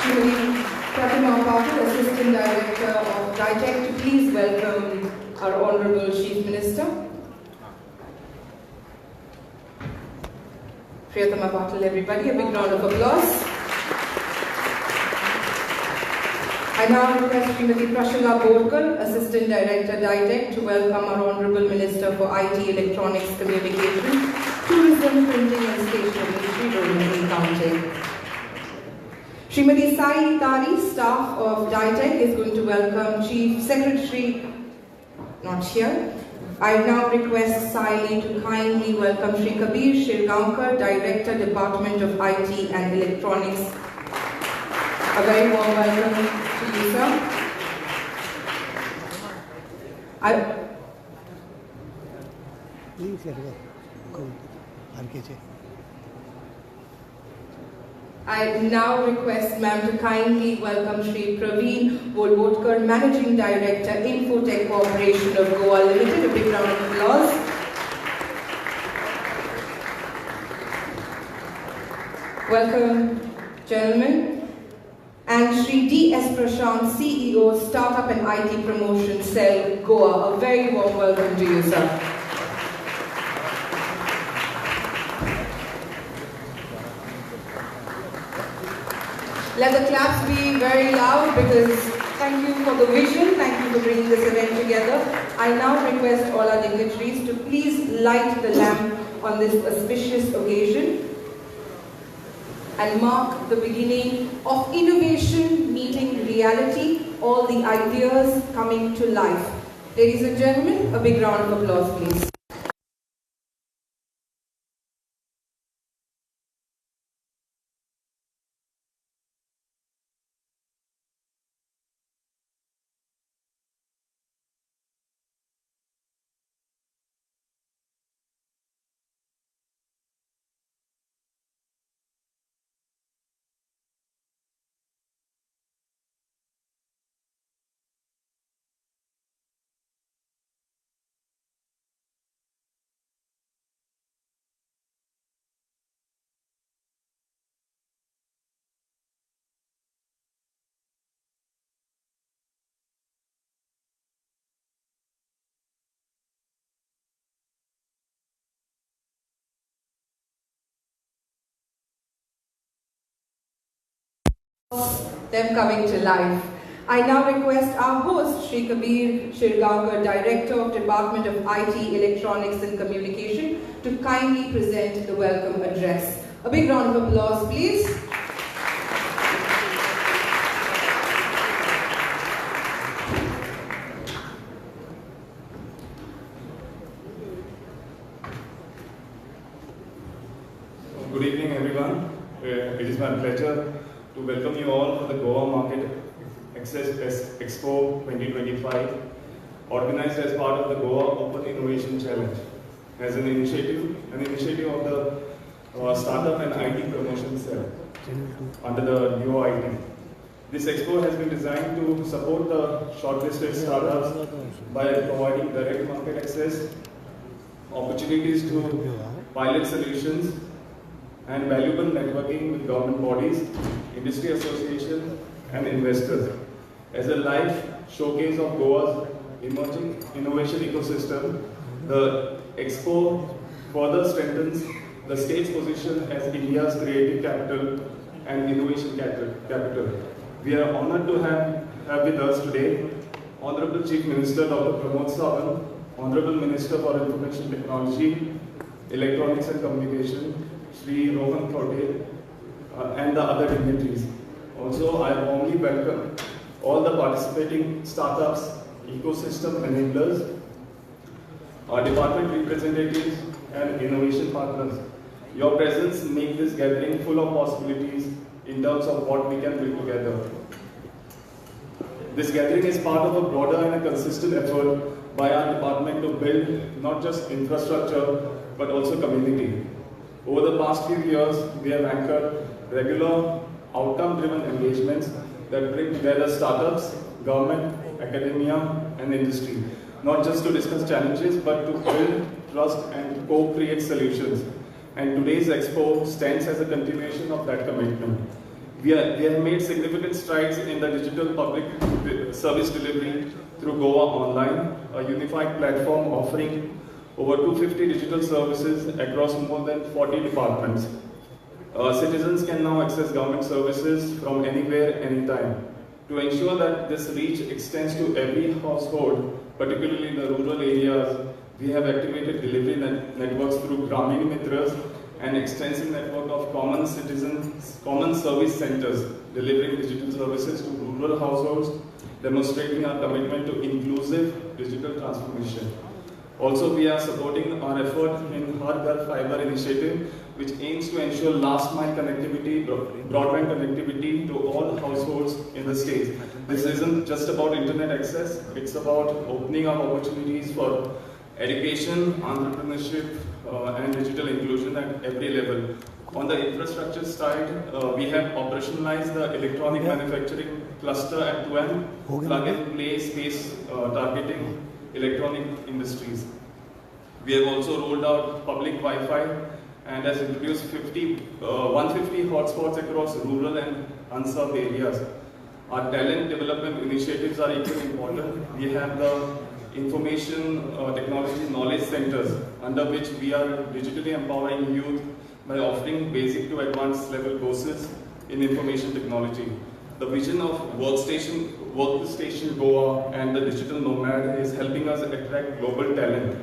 Shrimati Pratima Patil, Assistant Director of DITEC, to please welcome our Honourable Chief Minister. Priyatama Patil, everybody, a big round of applause. I now request Srimati Prashila Borkar, Assistant Director DITEC, to welcome our Honourable Minister for IT, Electronics, Communication, Tourism, Printing and Stationery, Sri Goan County. Srimati Sai Tari, staff of DITEC, is going to welcome Chief Secretary, not here. I now request Saili to kindly welcome Shri Kabir Shirgaonkar, Director, Department of IT and Electronics. A very warm welcome to you, sir. I now request ma'am to kindly welcome Shri Praveen Volvotkar, Managing Director, Infotech Corporation of Goa Limited. A big round of applause. Welcome, gentlemen. And Shri D.S. Prashant, CEO, Startup and IT Promotion Cell, Goa. A very warm welcome to you, sir. Let the claps be very loud because thank you for the vision, thank you for bringing this event together. I now request all our dignitaries to please light the lamp on this auspicious occasion and mark the beginning of innovation meeting reality, all the ideas coming to life. Ladies and gentlemen, a big round of applause, please. Them coming to life. I now request our host, Shri Kabir Shirgaonkar, Director of Department of IT, Electronics and Communication, to kindly present the welcome address. A big round of applause, please. Good evening, everyone. It is my pleasure to welcome you all for the Goa Market Access Expo 2025, organized as part of the Goa Open Innovation Challenge, as an initiative of the Startup and IT Promotion Cell under the new IT. This expo has been designed to support the shortlisted startups by providing direct market access, opportunities to pilot solutions, and valuable networking with government bodies, industry associations, and investors. As a live showcase of Goa's emerging innovation ecosystem, the Expo further strengthens the state's position as India's creative capital and innovation capital. We are honored to have with us today Honorable Chief Minister Dr. Pramod Sawant, Honorable Minister for Information Technology, Electronics and Communication, Shri Rohan Khote, and the other dignitaries. Also, I warmly welcome all the participating startups, ecosystem enablers, our department representatives, and innovation partners. Your presence makes this gathering full of possibilities in terms of what we can bring together. This gathering is part of a broader and a consistent effort by our department to build not just infrastructure, but also community. Over the past few years, we have anchored regular outcome-driven engagements that bring together startups, government, academia, and industry, not just to discuss challenges, but to build trust and co-create solutions. And today's expo stands as a continuation of that commitment. We have made significant strides in the digital public service delivery through Goa Online, a unified platform offering over 250 digital services across more than 40 departments. Citizens can now access government services from anywhere, anytime. To ensure that this reach extends to every household, particularly in the rural areas, we have activated delivery networks through Gramin Mitras, an extensive network of common service centers delivering digital services to rural households, demonstrating our commitment to inclusive digital transformation. Also, we are supporting our effort in Har Ghar Fiber initiative, which aims to ensure last-mile connectivity, broadband connectivity to all households in the state. This isn't just about internet access, it's about opening up opportunities for education, entrepreneurship, and digital inclusion at every level. On the infrastructure side, we have operationalized the electronic manufacturing cluster at 2M, plug-and-play space targeting electronic industries. We have also rolled out public Wi-Fi and has introduced 150 hotspots across rural and unserved areas. Our talent development initiatives are equally important. We have the information technology knowledge centers, under which we are digitally empowering youth by offering basic to advanced level courses in information technology. The vision of Workstation Goa and the digital nomad is helping us attract global talent.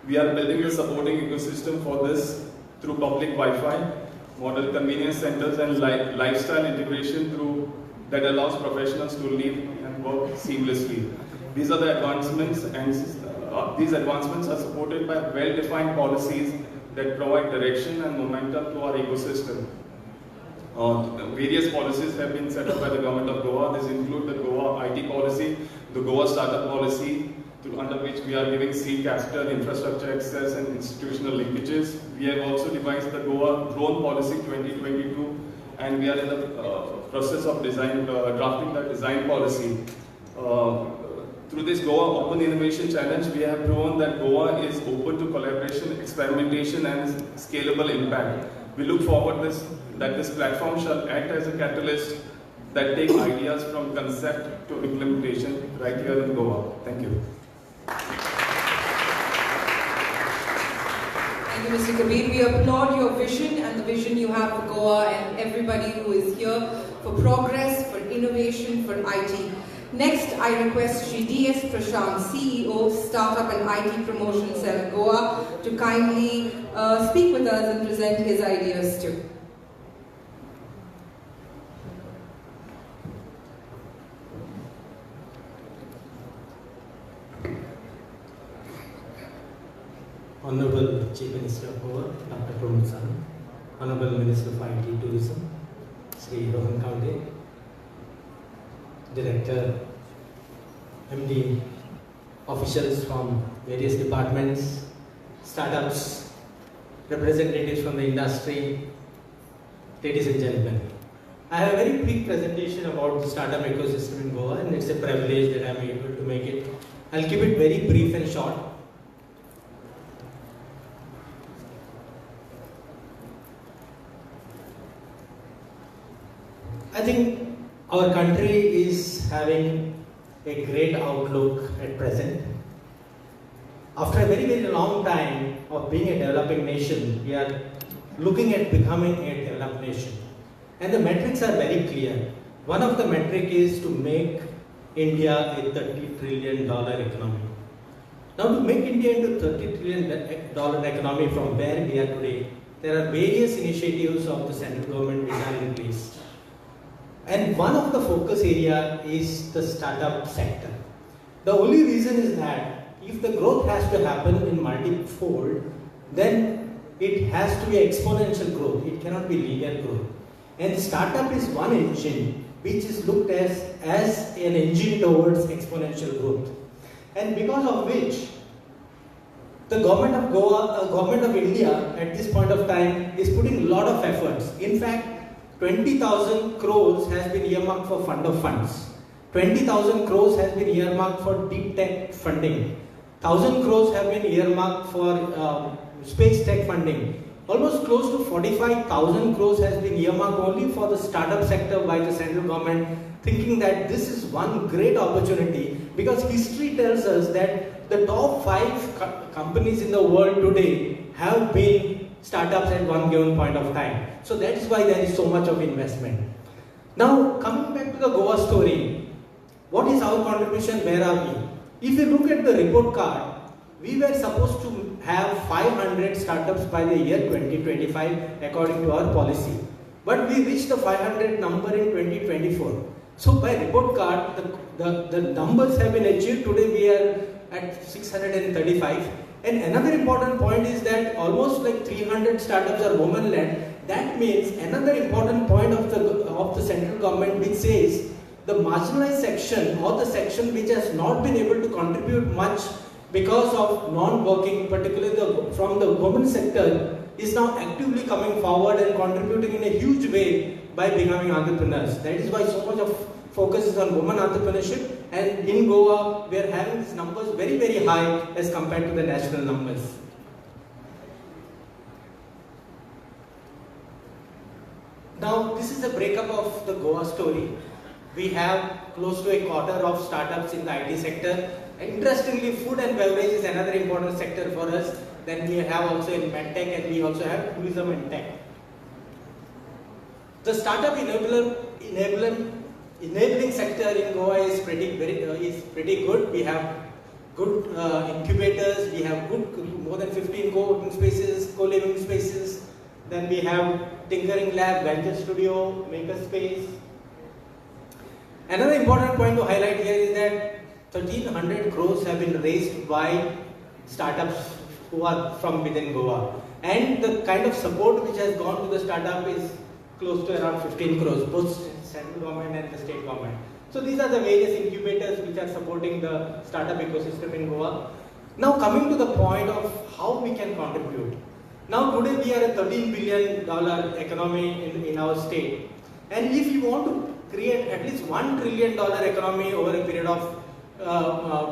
We are building a supporting ecosystem for this through public Wi-Fi, model convenience centers, and lifestyle integration that allows professionals to live and work seamlessly. These are the advancements, and these advancements are supported by well-defined policies that provide direction and momentum to our ecosystem. Various policies have been set up by the government of Goa. These include the Goa IT policy, the Goa startup policy, under which we are giving seed capital, infrastructure access, and institutional linkages. We have also devised the Goa Drone Policy 2022, and we are in the process of drafting the design policy. Through this Goa Open Innovation Challenge, we have proven that Goa is open to collaboration, experimentation, and scalable impact. We look forward that this platform shall act as a catalyst that takes ideas from concept to implementation right here in Goa. Thank you. Thank you, Mr. Kabir. We applaud your vision and the vision you have for Goa and everybody who is here for progress, for innovation, for IT. Next, I request Shri D.S. Prashant, CEO, Startup and IT Promotion Cell Goa, to kindly speak with us and present his ideas too. Honorable Chief Minister of Goa, Dr. Pramod Sanu, Honorable Minister of IT Tourism, Sri Rohan Kaunde, Director, MD, officials from various departments, startups, representatives from the industry, ladies and gentlemen. I have a very quick presentation about the startup ecosystem in Goa, and it's a privilege that I'm able to make it. I'll keep it very brief and short. I think our country is having a great outlook at present. After a very, very long time of being a developing nation, we are looking at becoming a developed nation. And the metrics are very clear. One of the metrics is to make India a $30 trillion economy. Now, to make India into $30 trillion economy from where we are today, there are various initiatives of the central government which are in place. And one of the focus area is the startup sector. The only reason is that if the growth has to happen in multi-fold, then it has to be exponential growth. It cannot be linear growth. And startup is one engine which is looked as an engine towards exponential growth. And because of which, the government of Goa, government of India at this point of time is putting a lot of efforts. In fact, 20,000 crores has been earmarked for fund of funds. 20,000 crores has been earmarked for deep tech funding. 1,000 crores have been earmarked for space tech funding. almost close to 45,000 crores has been earmarked only for the startup sector by the central government, thinking that this is one great opportunity, because history tells us that the top 5 companies in the world today have been startups at one given point of time. So that is why there is so much of investment. Now coming back to the Goa story, what is our contribution, where are we? If you look at the report card, we were supposed to have 500 startups by the year 2025 according to our policy. But we reached the 500 number in 2024. So by report card, the numbers have been achieved. Today we are at 635. And another important point is that almost like 300 startups are women-led. That means another important point of the central government, which says the marginalized section, or the section which has not been able to contribute much because of non-working, particularly from the women sector, is now actively coming forward and contributing in a huge way by becoming entrepreneurs. That is why so much of focus is on women entrepreneurship, and in Goa we are having these numbers very, very high as compared to the national numbers. Now this is a breakup of the Goa story. We have close to a quarter of startups in the IT sector. Interestingly, food and beverage is another important sector for us. Then we have also in medtech, and we also have tourism and tech. The startup enabling sector in Goa is pretty good. We have good incubators. We have more than 15 co-working spaces, co-living spaces. Then we have tinkering lab, venture studio, maker space. Another important point to highlight here is that 1,300 crores have been raised by startups who are from within Goa. And the kind of support which has gone to the startup is close to around 15 crores, both central government and the state government. So these are the various incubators which are supporting the startup ecosystem in Goa. Now coming to the point of how we can contribute. Now today we are a $13 billion economy in our state. And if you want to create at least $1 trillion economy over a period of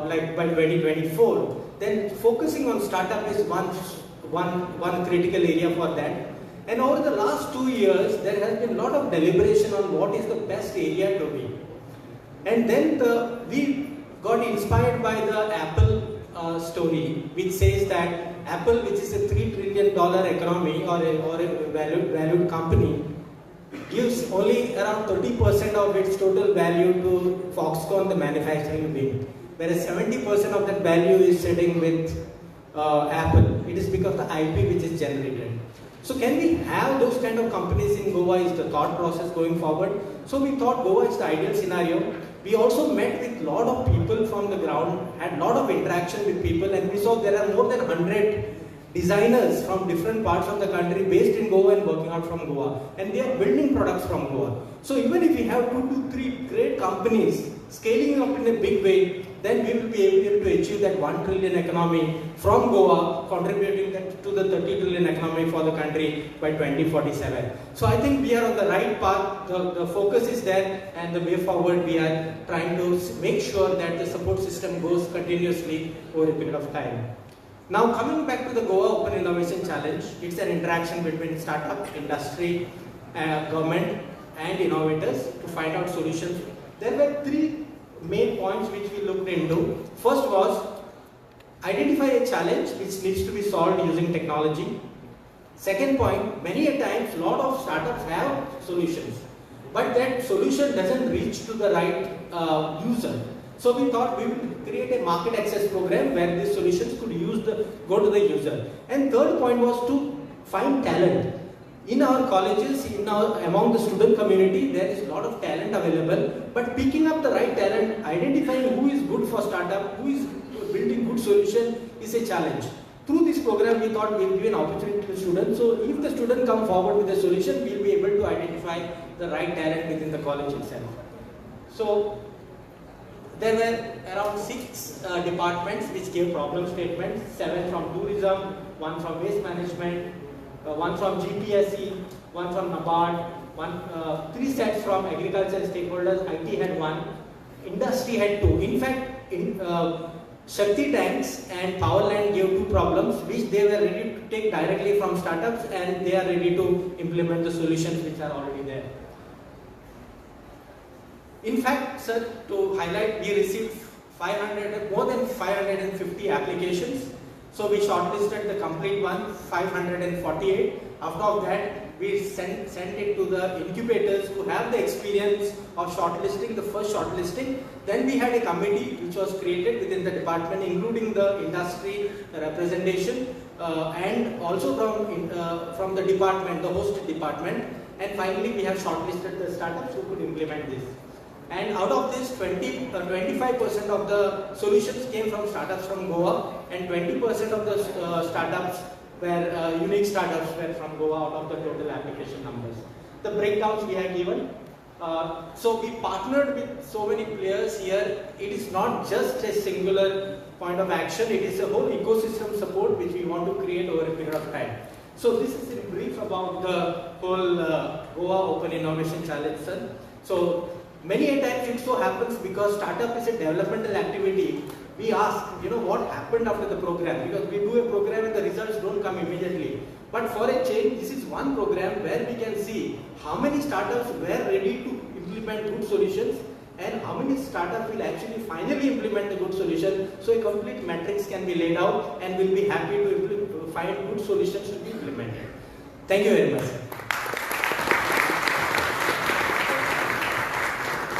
like by 2024, then focusing on startup is one critical area for that. And over the last 2 years, there has been a lot of deliberation on what is the best area to be. And then we got inspired by the Apple story, which says that Apple, which is a $3 trillion economy or a valued company, gives only around 30% of its total value to Foxconn, the manufacturing wing, whereas 70% of that value is sitting with Apple. It is because of the IP which is generated. So can we have those kind of companies in Goa is the thought process going forward. So we thought Goa is the ideal scenario. We also met with a lot of people from the ground, had a lot of interaction with people, and we saw there are more than 100 designers from different parts of the country based in Goa and working out from Goa, and they are building products from Goa. So even if we have 2 to 3 great companies scaling up in a big way, then we will be able to achieve that 1 trillion economy from Goa, contributing to the 30 trillion economy for the country by 2047. So I think we are on the right path, the focus is there, and the way forward we are trying to make sure that the support system goes continuously over a period of time. Now coming back to the Goa Open Innovation Challenge, it's an interaction between startup, industry, government and innovators to find out solutions. There were 3 main points which we looked into. First was identify a challenge which needs to be solved using technology. Second point, many a times a lot of startups have solutions, but that solution doesn't reach to the right user. So we thought we would create a market access program where these solutions could go to the user. And third point was to find talent. In our colleges, among the student community, there is a lot of talent available, but picking up the right talent, identifying who is good for startup, who is building good solution is a challenge. Through this program, we thought we will give an opportunity to the students. So if the student comes forward with a solution, we will be able to identify the right talent within the college itself. So there were around 6 departments which gave problem statements, 7 from tourism, 1 from waste management, 1 from GPSE, 1 from NABARD, 3 sets from agricultural stakeholders, IT had 1, industry had 2. In fact, Shakti tanks and Powerland gave two problems which they were ready to take directly from startups, and they are ready to implement the solutions which are already there. In fact, sir, to highlight, we received more than 550 applications. So we shortlisted the complete one, 548. After that, we sent it to the incubators who have the experience of shortlisting, the first shortlisting. Then we had a committee which was created within the department, including the industry representation and also from the department, the host department. And finally, we have shortlisted the startups who could implement this. And out of this, 25% of the solutions came from startups from Goa, and 20% of the startups were unique startups were from Goa out of the total application numbers. The breakdowns we have given. So we partnered with so many players here. It is not just a singular point of action, it is a whole ecosystem support which we want to create over a period of time. So this is in brief about the whole Goa Open Innovation Challenge, sir. So many a times it so happens, because startup is a developmental activity, we ask, what happened after the program, because we do a program and the results don't come immediately. But for a change, this is one program where we can see how many startups were ready to implement good solutions and how many startups will actually finally implement the good solution. So a complete matrix can be laid out, and we'll be happy to find good solutions to be implemented. Thank you very much, sir.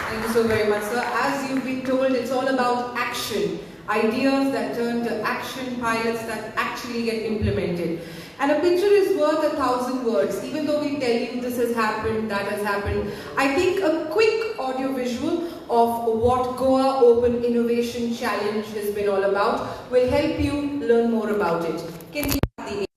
Thank you so very much, sir. As you've been told, it's all about action. Ideas that turn to action, pilots that actually get implemented. And a picture is worth 1,000 words. Even though we tell you this has happened, that has happened, I think a quick audio visual of what Goa Open Innovation Challenge has been all about will help you learn more about it. Can you have the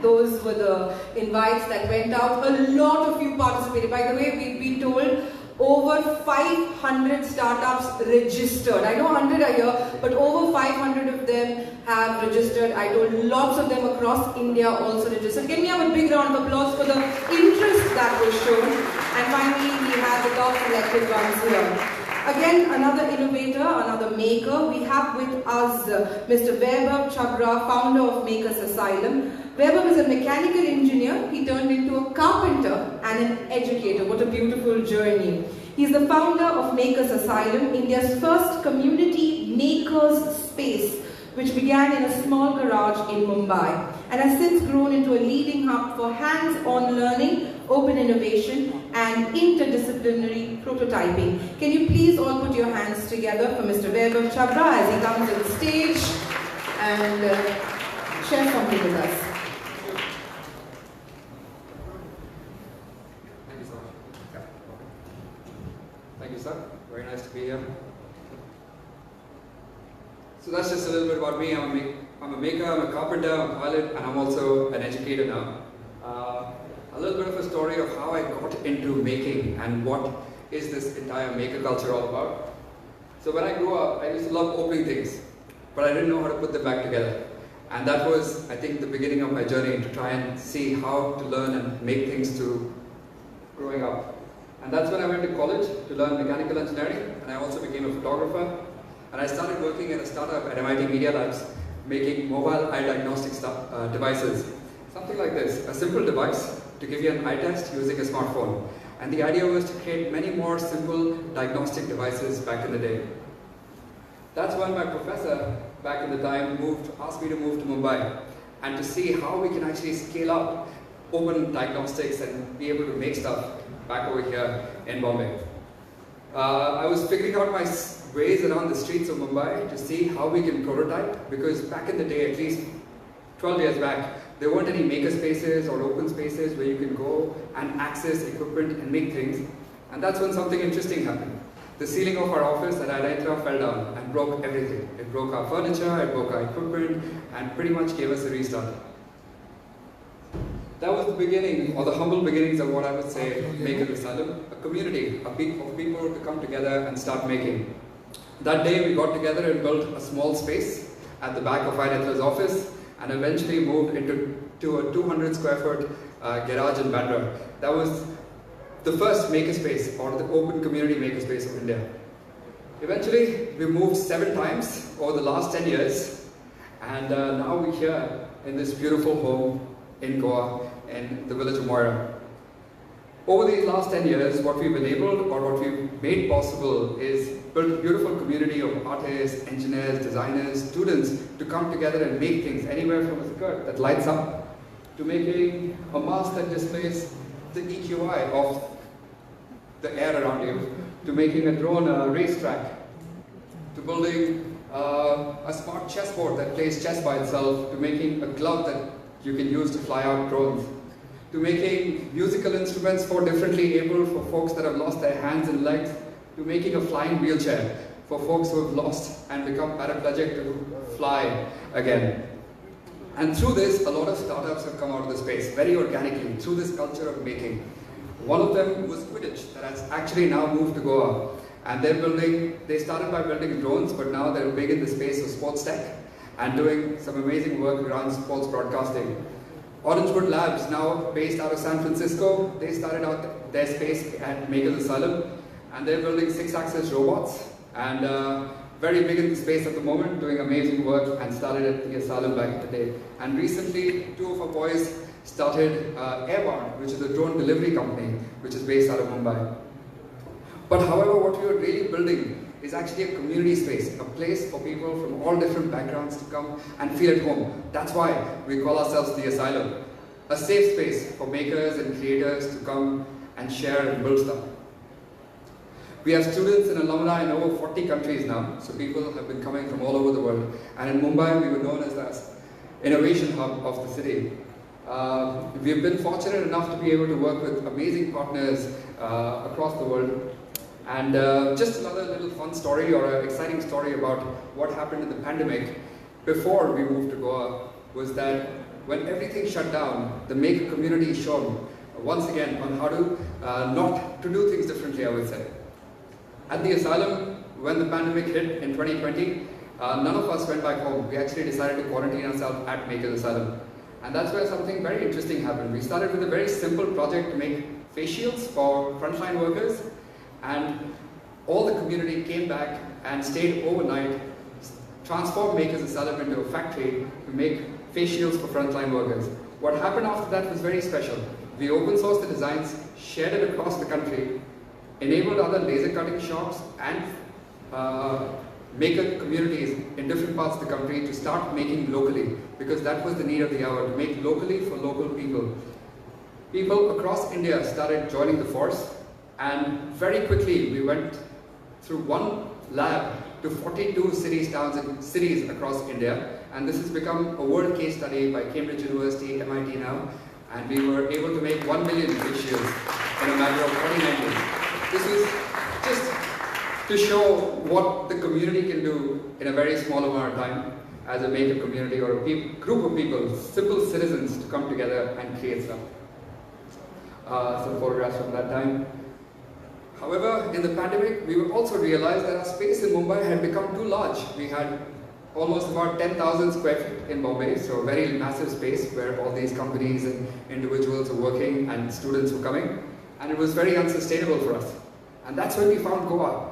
Those were the invites that went out. A lot of you participated. By the way, we've been told over 500 startups registered. I know 100 are here, but over 500 of them have registered. I told lots of them across India also registered. Can we have a big round of applause for the interest that was shown? And finally, we have the top selected ones here. Again, another innovator, another maker. We have with us Mr. Vaibhav Chabra, founder of Makers Asylum. Vaibhav is a mechanical engineer. He turned into a carpenter and an educator. What a beautiful journey. He's the founder of Makers Asylum, India's first community makers space, which began in a small garage in Mumbai and has since grown into a leading hub for hands-on learning, open innovation and interdisciplinary prototyping. Can you please all put your hands together for Mr. Vaibhav Chabra as he comes to the stage and share something with us. Thank you so much. Thank you, sir. Very nice to be here. So that's just a little bit about me. I'm a maker, I'm a carpenter, I'm a pilot, and I'm also an educator now. A little bit of a story of how I got into making and what is this entire maker culture all about? So when I grew up, I used to love opening things, but I didn't know how to put them back together. And that was, I think, the beginning of my journey to try and see how to learn and make things to growing up. And that's when I went to college to learn mechanical engineering, and I also became a photographer. And I started working at a startup at MIT Media Labs, making mobile eye diagnostic devices. Something like this, a simple device to give you an eye test using a smartphone. And the idea was to create many more simple diagnostic devices back in the day. That's when my professor, back in the time, asked me to move to Mumbai and to see how we can actually scale up open diagnostics and be able to make stuff back over here in Bombay. I was figuring out my ways around the streets of Mumbai to see how we can prototype, because back in the day, at least 12 years back, there weren't any maker spaces or open spaces where you can go and access equipment and make things. And that's when something interesting happened. The ceiling of our office at Aditya fell down and broke everything. It broke our furniture, it broke our equipment, and pretty much gave us a restart. That was the beginning, or the humble beginnings of what I would say Maker Asylum, a community of people to come together and start making. That day we got together and built a small space at the back of Aditya's office, and eventually moved to a 200 square foot garage in Bandra. That was the first makerspace, or the open community makerspace of India. Eventually, we moved 7 times over the last 10 years, and now we're here in this beautiful home in Goa, in the village of Moira. Over these last 10 years, what we've enabled, or what we've made possible, is build a beautiful community of artists, engineers, designers, students to come together and make things, anywhere from a skirt that lights up, to making a mask that displays the EQI of the air around you, to making a drone racetrack, to building a smart chessboard that plays chess by itself, to making a glove that you can use to fly out drones, to making musical instruments for differently able, for folks that have lost their hands and legs, to making a flying wheelchair for folks who have lost and become paraplegic to fly again. And through this, a lot of startups have come out of the space, very organically, through this culture of making. One of them was Quidditch, that has actually now moved to Goa. And they started by building drones, but now they're big in the space of sports tech and doing some amazing work around sports broadcasting. Orangewood Labs, now based out of San Francisco, they started out their space at Maker's Asylum, and they're building 6-axis robots, and very big in the space at the moment, doing amazing work, and started at the Asylum back in the day. And recently, 2 of our boys started Airborne, which is a drone delivery company, which is based out of Mumbai. But however, what we are really building is actually a community space, a place for people from all different backgrounds to come and feel at home. That's why we call ourselves the Asylum. A safe space for makers and creators to come and share and build stuff. We have students and alumni in over 40 countries now, so people have been coming from all over the world. And in Mumbai, we were known as the innovation hub of the city. We've been fortunate enough to be able to work with amazing partners across the world. And just another little fun story, or an exciting story about what happened in the pandemic before we moved to Goa, was that when everything shut down, the maker community showed once again on how to not to do things differently, I would say. At the Asylum, when the pandemic hit in 2020, none of us went back home. We actually decided to quarantine ourselves at Maker's Asylum. And that's where something very interesting happened. We started with a very simple project to make face shields for frontline workers, and all the community came back and stayed overnight, transformed Maker's Asylum into a factory to make face shields for frontline workers. What happened after that was very special. We open sourced the designs, shared it across the country, enabled other laser cutting shops and maker communities in different parts of the country to start making locally, because that was the need of the hour, to make locally for local people. People across India started joining the force, and very quickly we went through one lab to 42 cities, towns and cities across India, and this has become a world case study by Cambridge University, MIT now, and we were able to make 1 million face shields in a matter of 49 days. This was just to show what the community can do in a very small amount of time as a maker community, or a group of people, simple citizens, to come together and create stuff. Some photographs from that time. However, in the pandemic, we also realized that our space in Mumbai had become too large. We had almost about 10,000 square feet in Bombay, so a very massive space where all these companies and individuals are working and students were coming, and it was very unsustainable for us. And that's when we found Goa.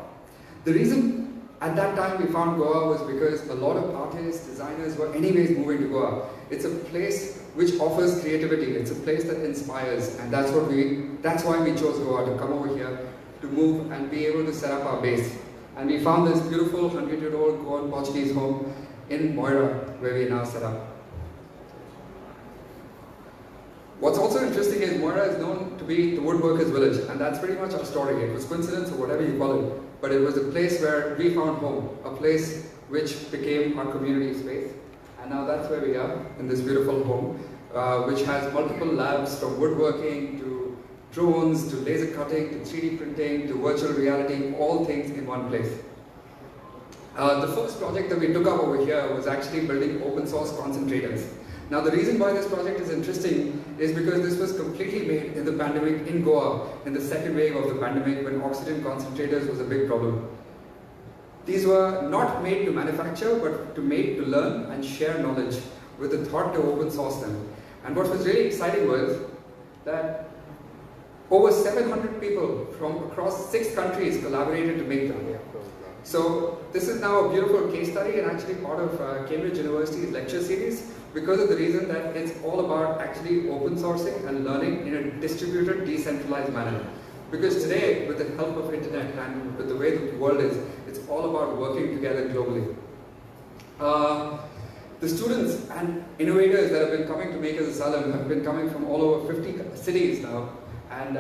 The reason at that time we found Goa was because a lot of artists, designers were anyways moving to Goa. It's a place which offers creativity, it's a place that inspires, and that's why we chose Goa, to come over here, to move and be able to set up our base. And we found this beautiful 100-year-old Goan Portuguese home in Moira, where we now set up. What's also interesting is Moira is known to be the woodworkers' village, and that's pretty much our story. It was coincidence or whatever you call it, but it was a place where we found home, a place which became our community space. And now that's where we are, in this beautiful home, which has multiple labs from woodworking to drones, to laser cutting, to 3D printing, to virtual reality, all things in one place. The first project that we took up over here was actually building open source concentrators. Now the reason why this project is interesting is because this was completely made in the pandemic in Goa, in the second wave of the pandemic, when oxygen concentrators was a big problem. These were not made to manufacture, but made to learn and share knowledge with the thought to open source them. And what was really exciting was that over 700 people from across 6 countries collaborated to make them. So this is now a beautiful case study and actually part of Cambridge University's lecture series, because of the reason that it's all about actually open sourcing and learning in a distributed, decentralized manner. Because today, with the help of internet and with the way that the world is, it's all about working together globally. The students and innovators that have been coming to Makers Asylum have been coming from all over 50 cities now, and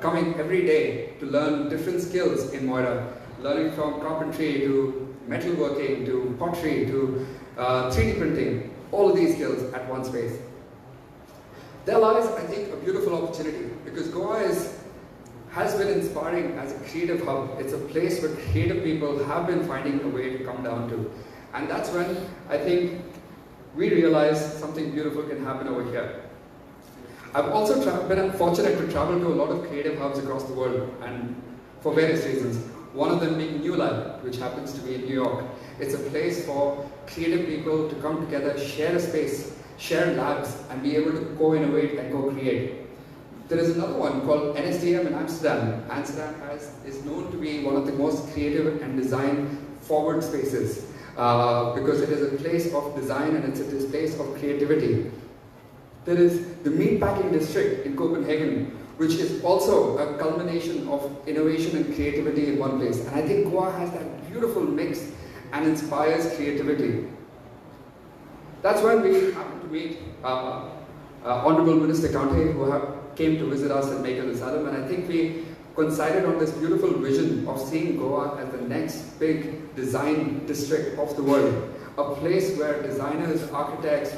coming every day to learn different skills in Moira, learning from carpentry to metalworking to pottery to 3D printing, all of these skills at one space. There lies, I think, a beautiful opportunity, because Goa has been inspiring as a creative hub. It's a place where creative people have been finding a way to come down to. And that's when I think we realized something beautiful can happen over here. I've also been fortunate to travel to a lot of creative hubs across the world, and for various reasons. One of them being New Lab, which happens to be in New York. It's a place for creative people to come together, share a space, share labs, and be able to co-innovate and co-create. There is another one called NSDM in Amsterdam. Amsterdam is known to be one of the most creative and design-forward spaces, because it is a place of design and it's a place of creativity. There is the Meatpacking District in Copenhagen, which is also a culmination of innovation and creativity in one place. And I think Goa has that beautiful mix and inspires creativity. That's when we happened to meet Honorable Minister Kante, who came to visit us at Makers Asylum, and I think we coincided on this beautiful vision of seeing Goa as the next big design district of the world. A place where designers, architects,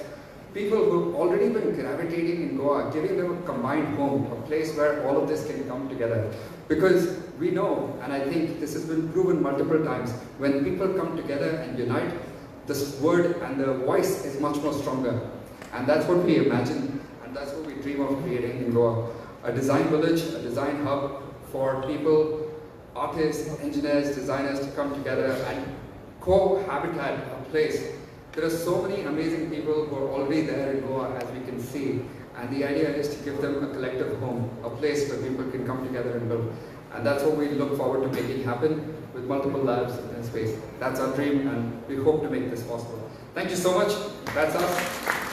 people who've already been gravitating in Goa, giving them a combined home, a place where all of this can come together. Because we know, and I think this has been proven multiple times, when people come together and unite, this word and the voice is much more stronger. And that's what we imagine, and that's what we dream of creating in Goa. A design village, a design hub for people, artists, engineers, designers to come together and cohabitat a place. There are so many amazing people who are already there in Goa, as we can see, and the idea is to give them a collective home, a place where people can come together and build. And that's what we look forward to making happen with multiple labs in space. That's our dream, and we hope to make this possible. Thank you so much. That's us.